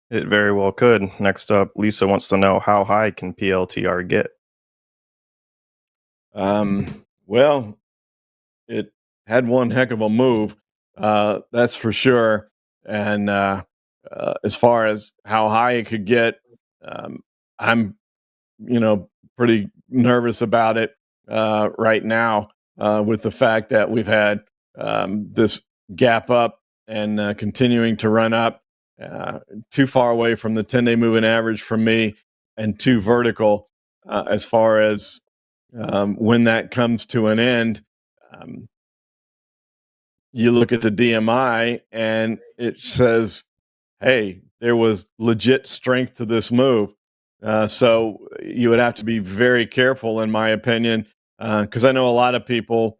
It very well could. Next up, Lisa wants to know, how high can PLTR get? Well, it had one heck of a move, that's for sure. And as far as how high it could get, I'm pretty nervous about it right now with the fact that we've had this gap up and continuing to run up, too far away from the 10-day moving average from me, and too vertical as far as when that comes to an end. You look at the DMI and it says, hey, there was legit strength to this move. So you would have to be very careful, in my opinion, because I know a lot of people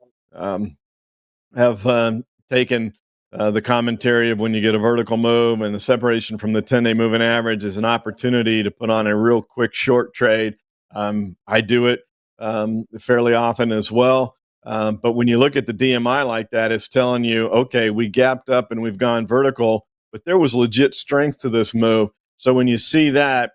have taken the commentary of when you get a vertical move and the separation from the 10-day moving average as an opportunity to put on a real quick short trade. I do it fairly often as well. But when you look at the DMI like that, it's telling you, okay, we gapped up and we've gone vertical, but there was legit strength to this move. So when you see that,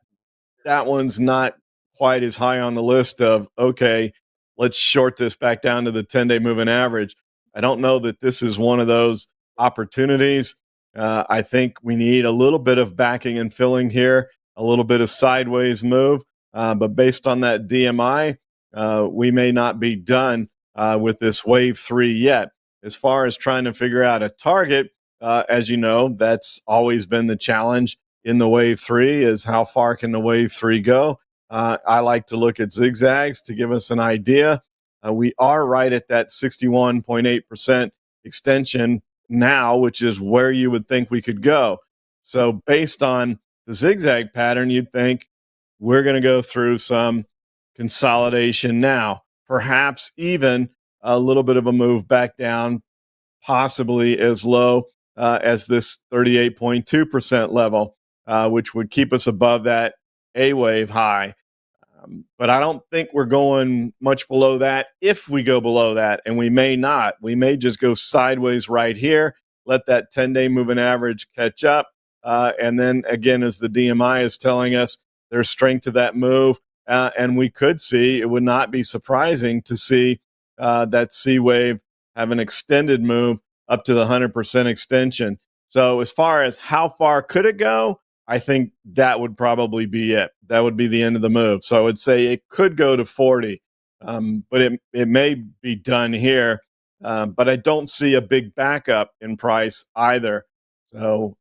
that one's not quite as high on the list of, okay, let's short this back down to the 10-day moving average. I don't know that this is one of those opportunities. I think we need a little bit of backing and filling here, a little bit of sideways move. But based on that DMI, we may not be done with this wave 3 yet. As far as trying to figure out a target, as you know, that's always been the challenge in the wave 3, is how far can the wave 3 go? I like to look at zigzags to give us an idea. We are right at that 61.8% extension now, which is where you would think we could go. So based on the zigzag pattern, you'd think we're going to go through some consolidation now, perhaps even a little bit of a move back down, possibly as low as this 38.2% level, which would keep us above that A wave high. But I don't think we're going much below that. If we go below that, and we may not, we may just go sideways right here, let that 10-day moving average catch up. And then again, as the DMI is telling us, there's strength to that move. And we could see, it would not be surprising to see that C wave have an extended move up to the 100% extension. So as far as how far could it go, I think that would probably be it. That would be the end of the move. So I would say it could go to 40, but it may be done here. But I don't see a big backup in price either. So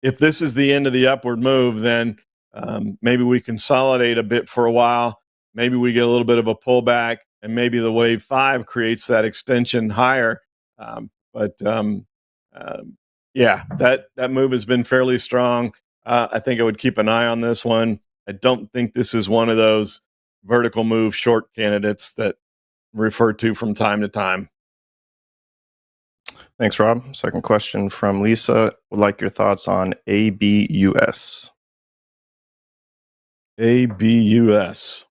if this is the end of the upward move, then maybe we consolidate a bit for a while. Maybe we get a little bit of a pullback, and maybe the wave 5 creates that extension higher. Yeah, that move has been fairly strong. I think I would keep an eye on this one. I don't think this is one of those vertical move short candidates that refer to from time to time. Thanks, Rob. Second question from Lisa. Would like your thoughts on ABUS. ABUS.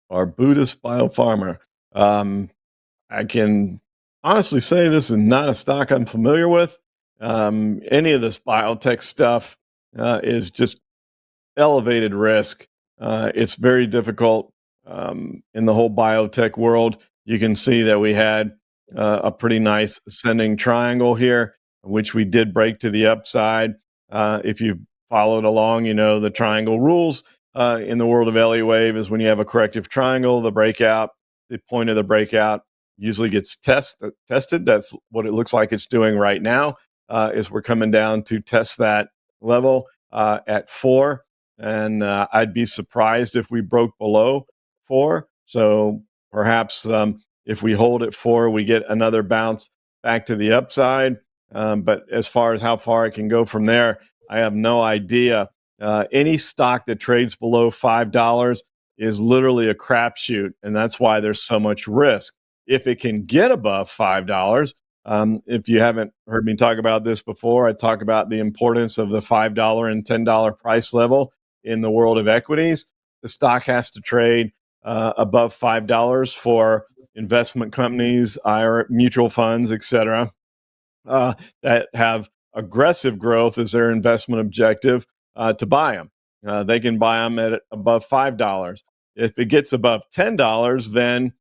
Our Buddhist biopharma. I can honestly say this is not a stock I'm familiar with. Any of this biotech stuff is just elevated risk. It's very difficult in the whole biotech world. You can see that we had a pretty nice ascending triangle here, which we did break to the upside. If you followed along, you know the triangle rules. In the world of Elliott wave is when you have a corrective triangle, the point of the breakout usually gets tested. That's what it looks like it's doing right now. Is we're coming down to test that level at 4, and I'd be surprised if we broke below 4. So perhaps if we hold at 4, we get another bounce back to the upside. But as far as how far it can go from there, I have no idea. Any stock that trades below $5 is literally a crapshoot, and that's why there's so much risk. If it can get above $5, if you haven't heard me talk about this before, I talk about the importance of the $5 and $10 price level in the world of equities. The stock has to trade above $5 for investment companies, IRA, mutual funds, etc., that have aggressive growth as their investment objective to buy them. They can buy them at above $5. If it gets above $10, then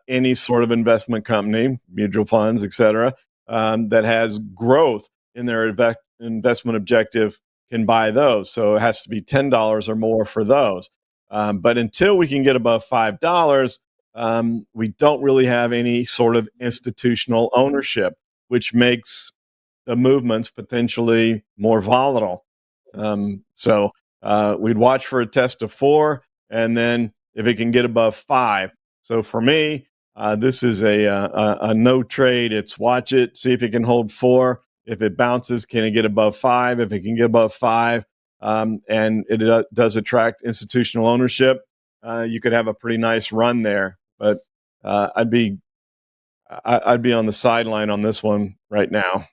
any sort of investment company, mutual funds, etc., that has growth in their investment objective can buy those. So it has to be $10 or more for those. But until we can get above $5, we don't really have any sort of institutional ownership, which makes the movements potentially more volatile. So we'd watch for a test of 4, and then if it can get above 5. So for me, this is a no trade. It's watch it, see if it can hold 4. If it bounces, can it get above 5? If it can get above 5, and it does attract institutional ownership, you could have a pretty nice run there. But I'd be on the sideline on this one right now.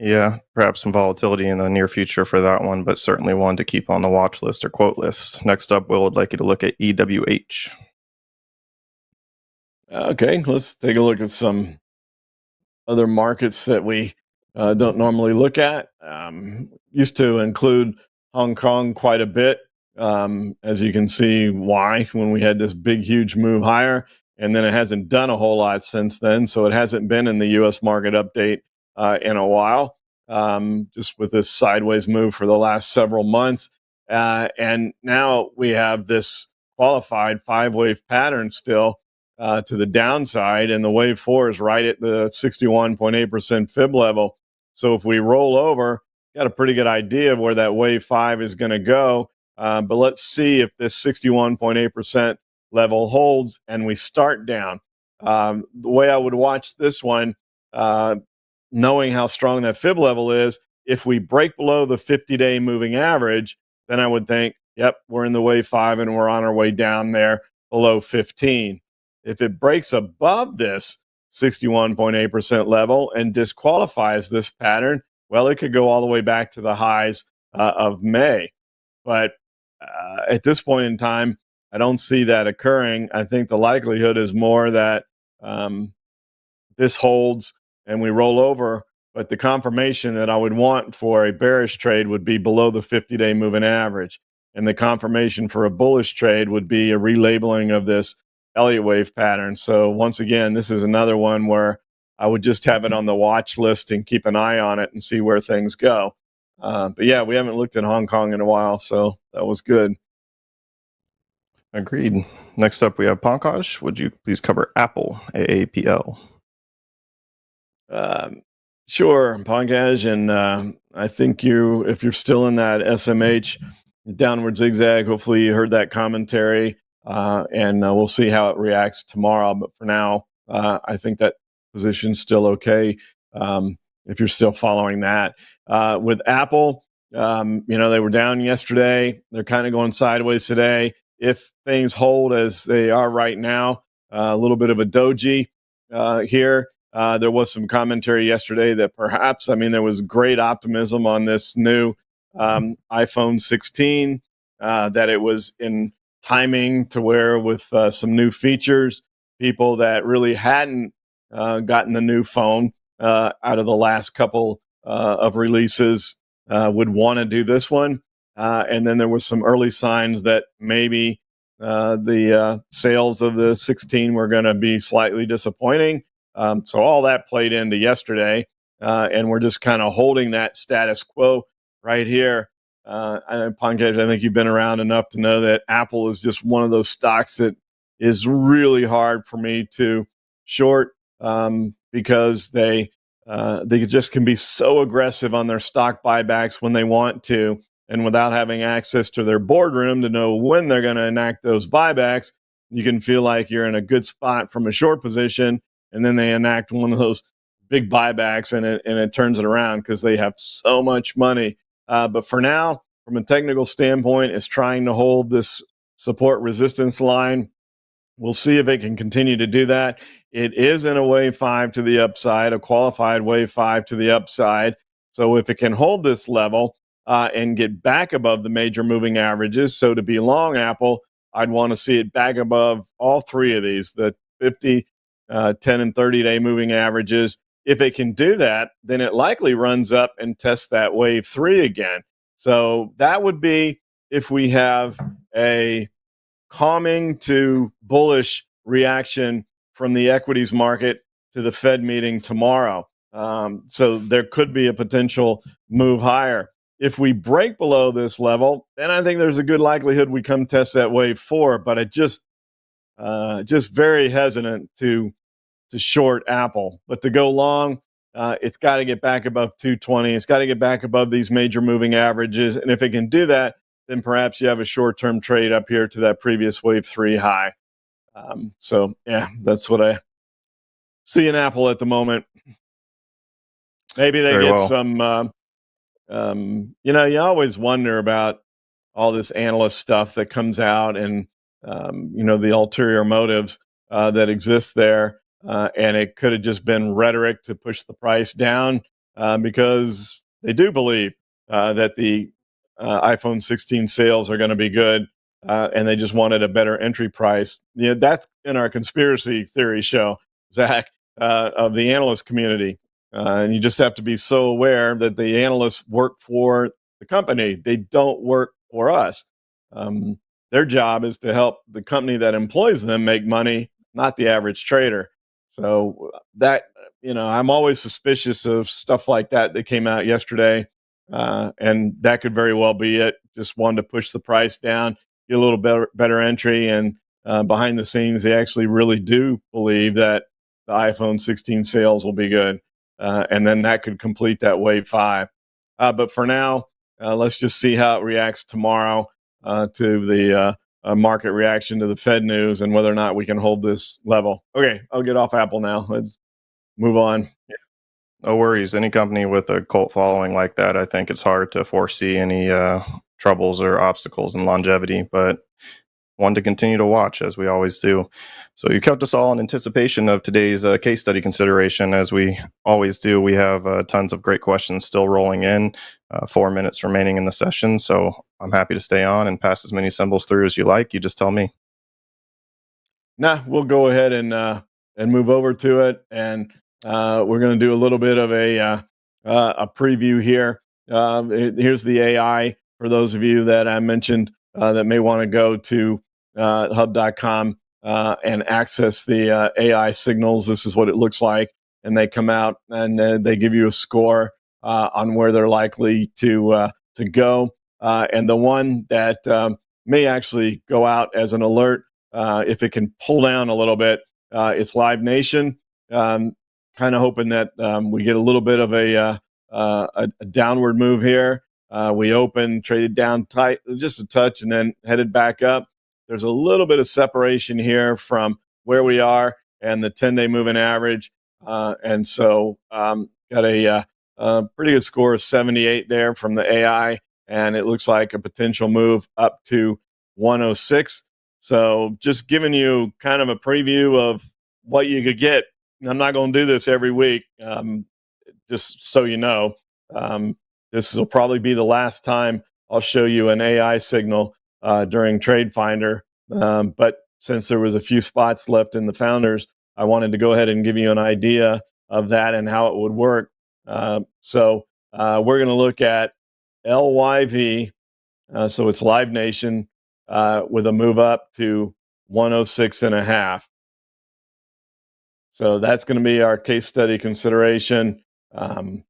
Yeah, perhaps some volatility in the near future for that one, but certainly one to keep on the watch list or quote list. Next up, Will would like you to look at EWH. Okay, let's take a look at some other markets that we don't normally look at. Used to include Hong Kong quite a bit. As you can see, why when we had this big, huge move higher, and then it hasn't done a whole lot since then. So it hasn't been in the U.S. market update in a while, just with this sideways move for the last several months. And now we have this qualified 5-wave pattern still to the downside, and the wave 4 is right at the 61.8% fib level. So if we roll over, got a pretty good idea of where that wave 5 is going to go. But let's see if this 61.8% level holds and we start down. The way I would watch this one, knowing how strong that fib level is, if we break below the 50-day moving average, then I would think, yep, we're in the wave 5 and we're on our way down there below 15. If it breaks above this 61.8% level and disqualifies this pattern, well, it could go all the way back to the highs of May. But at this point in time, I don't see that occurring. I think the likelihood is more that this holds and we roll over. But the confirmation that I would want for a bearish trade would be below the 50-day moving average. And the confirmation for a bullish trade would be a relabeling of this Elliott wave pattern. So once again, this is another one where I would just have it on the watch list and keep an eye on it and see where things go. But yeah, we haven't looked at Hong Kong in a while, so that was good. Agreed. Next up, we have Pankaj. Would you please cover Apple, AAPL? Sure, Pankaj, and I think if you're still in that SMH downward zigzag, hopefully you heard that commentary, and we'll see how it reacts tomorrow. But for now, I think that position's still okay if you're still following that. With Apple, they were down yesterday. They're kind of going sideways today. If things hold as they are right now, a little bit of a doji here. There was some commentary yesterday that perhaps, there was great optimism on this new iPhone 16, that it was in timing to where with some new features, people that really hadn't gotten the new phone out of the last couple of releases would want to do this one. And then there was some early signs that maybe the sales of the 16 were going to be slightly disappointing. So all that played into yesterday. and we're just kind of holding that status quo right here. Pankaj, I think you've been around enough to know that Apple is just one of those stocks that is really hard for me to short, because they just can be so aggressive on their stock buybacks when they want to, and without having access to their boardroom to know when they're going to enact those buybacks, you can feel like you're in a good spot from a short position, and then they enact one of those big buybacks, and it turns it around because they have so much money. But for now, from a technical standpoint, it's trying to hold this support resistance line. We'll see if it can continue to do that. It is in a wave 5 to the upside, a qualified wave 5 to the upside. So if it can hold this level and get back above the major moving averages, so to be long Apple, I'd want to see it back above all three of these, the 50, 10, and 30-day moving averages. If it can do that, then it likely runs up and tests that wave 3 again. So that would be if we have a calming to bullish reaction from the equities market to the Fed meeting tomorrow. So there could be a potential move higher. If we break below this level, then I think there's a good likelihood we come test that wave 4. But I just very hesitant to short Apple. But to go long, it's got to get back above 220. It's got to get back above these major moving averages. And if it can do that, then perhaps you have a short-term trade up here to that previous wave 3 high. So, yeah, that's what I see in Apple at the moment. Maybe they get some, you always wonder about all this analyst stuff that comes out and, the ulterior motives that exist there. And it could have just been rhetoric to push the price down because they do believe that the iPhone 16 sales are going to be good, and they just wanted a better entry price. That's in our conspiracy theory show, Zach, of the analyst community. And you just have to be so aware that the analysts work for the company. They don't work for us. Their job is to help the company that employs them make money, not the average trader. So that, I'm always suspicious of stuff like that came out yesterday. And that could very well be it. Just wanted to push the price down, get a little better entry. And behind the scenes, they actually really do believe that the iPhone 16 sales will be good. And then that could complete that wave 5. But for now, let's just see how it reacts tomorrow to the market reaction to the Fed news and whether or not we can hold this level. Okay, I'll get off Apple now. Let's move on. Yeah. No worries. Any company with a cult following like that, I think it's hard to foresee any troubles or obstacles in longevity, but one to continue to watch, as we always do. So you kept us all in anticipation of today's case study consideration. As we always do, we have tons of great questions still rolling in, 4 minutes remaining in the session. So I'm happy to stay on and pass as many symbols through as you like. You just tell me. Nah, we'll go ahead and move over to it. And we're going to do a little bit of a preview here. Here's the AI for those of you that I mentioned that may want to go to hub.com and access the AI signals. This is what it looks like. And they come out and they give you a score on where they're likely to go. And the one that may actually go out as an alert, if it can pull down a little bit, it's Live Nation. Kind of hoping that we get a little bit of a downward move here. We opened, traded down tight, just a touch, and then headed back up. There's a little bit of separation here from where we are and the 10-day moving average. And so got a pretty good score of 78 there from the AI, and it looks like a potential move up to 106. So just giving you kind of a preview of what you could get. I'm not going to do this every week, just so you know. This will probably be the last time I'll show you an AI signal during TradeFinder. But since there was a few spots left in the founders, I wanted to go ahead and give you an idea of that and how it would work. So we're going to look at LYV. So it's Live Nation with a move up to 106.5. So that's going to be our case study consideration. from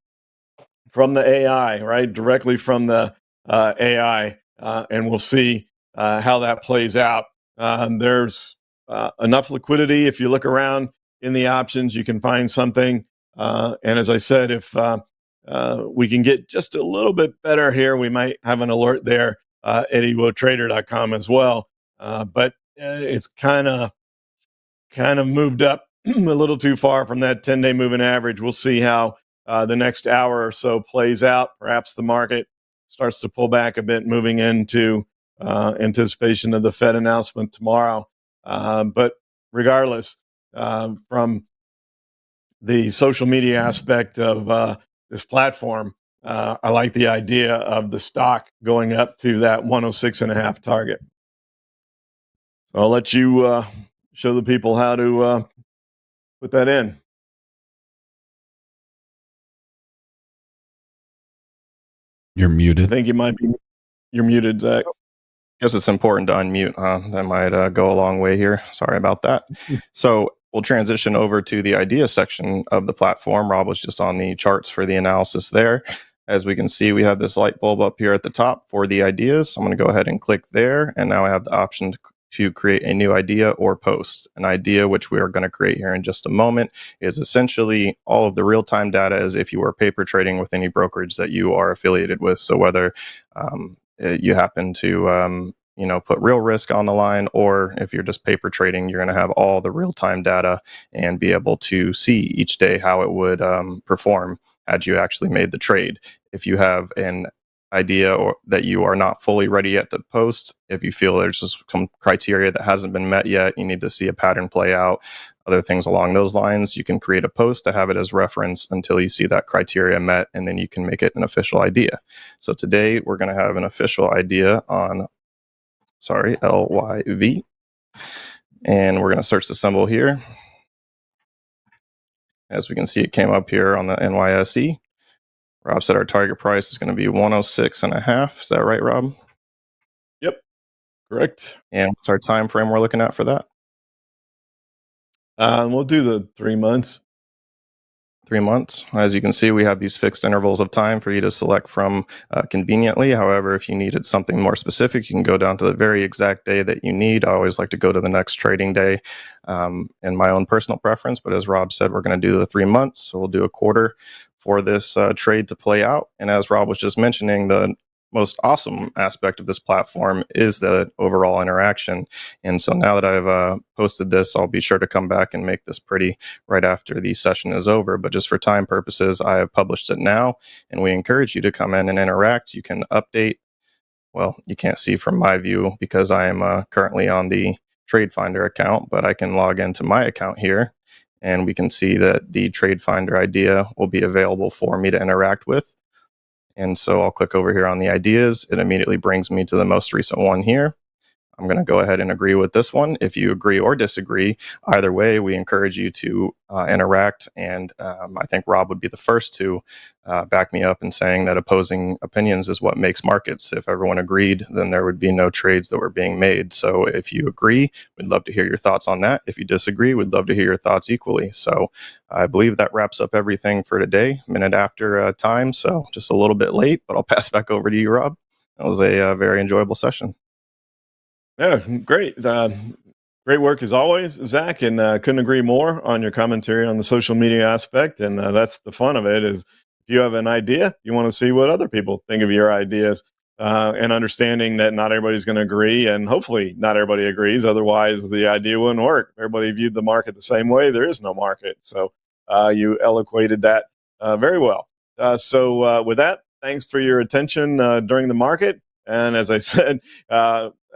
the AI, right? Directly from the AI, and we'll see how that plays out. There's enough liquidity. If you look around in the options, you can find something. And as I said, if we can get just a little bit better here, we might have an alert there at ewotrader.com as well. But it's kind of moved up a little too far from that 10-day moving average. We'll see how the next hour or so plays out. Perhaps the market starts to pull back a bit moving into anticipation of the Fed announcement tomorrow. But regardless, from the social media aspect of this platform, I like the idea of the stock going up to that 106.5 target. So I'll let you show the people how to put that in. You're muted. I think you're muted, Zach. Guess it's important to unmute. That might go a long way here. Sorry about that. So we'll transition over to the idea section of the platform. Rob was just on the charts for the analysis there. As we can see, we have this light bulb up here at the top for the ideas. I'm going to go ahead and click there. And now I have the option to create a new idea or post. An idea, which we are going to create here in just a moment, is essentially all of the real-time data as if you were paper trading with any brokerage that you are affiliated with. So whether you happen to put real risk on the line, or if you're just paper trading, you're going to have all the real-time data and be able to see each day how it would perform had you actually made the trade. If you have an idea or that you are not fully ready yet to post, if you feel there's just some criteria that hasn't been met yet, you need to see a pattern play out, other things along those lines, you can create a post to have it as reference until you see that criteria met, and then you can make it an official idea. So today we're going to have an official idea on, LYV, and we're going to search the symbol here. As we can see, it came up here on the NYSE. Rob said our target price is going to be 106.5. Is that right, Rob? Yep, correct. And what's our time frame we're looking at for that? We'll do the 3 months. 3 months. As you can see, we have these fixed intervals of time for you to select from conveniently. However, if you needed something more specific, you can go down to the very exact day that you need. I always like to go to the next trading day in my own personal preference. But as Rob said, we're going to do the 3 months. So we'll do a quarter for this trade to play out. And as Rob was just mentioning, the most awesome aspect of this platform is the overall interaction. And so now that I've posted this, I'll be sure to come back and make this pretty right after the session is over. But just for time purposes, I have published it now, and we encourage you to come in and interact. You can update. Well, you can't see from my view because I am currently on the TradeFinder account, but I can log into my account here, and we can see that the TradeFinder idea will be available for me to interact with. And so I'll click over here on the ideas. It immediately brings me to the most recent one here. I'm going to go ahead and agree with this one. If you agree or disagree, either way, we encourage you to interact. And I think Rob would be the first to back me up in saying that opposing opinions is what makes markets. If everyone agreed, then there would be no trades that were being made. So if you agree, we'd love to hear your thoughts on that. If you disagree, we'd love to hear your thoughts equally. So I believe that wraps up everything for today, minute after time. So just a little bit late, but I'll pass back over to you, Rob. That was a very enjoyable session. Yeah, great. Great work as always, Zach, and couldn't agree more on your commentary on the social media aspect. And that's the fun of it, is if you have an idea, you want to see what other people think of your ideas, and understanding that not everybody's going to agree, and hopefully not everybody agrees. Otherwise, the idea wouldn't work. If everybody viewed the market the same way, there is no market. So you eloquated that very well. So with that, thanks for your attention during the market. And as I said,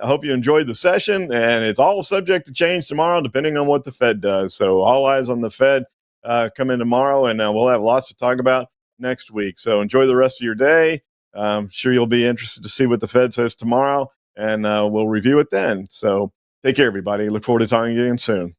I hope you enjoyed the session, and it's all subject to change tomorrow, depending on what the Fed does. So all eyes on the Fed come in tomorrow, and we'll have lots to talk about next week. So enjoy the rest of your day. I'm sure you'll be interested to see what the Fed says tomorrow, and we'll review it then. So take care, everybody. Look forward to talking again soon.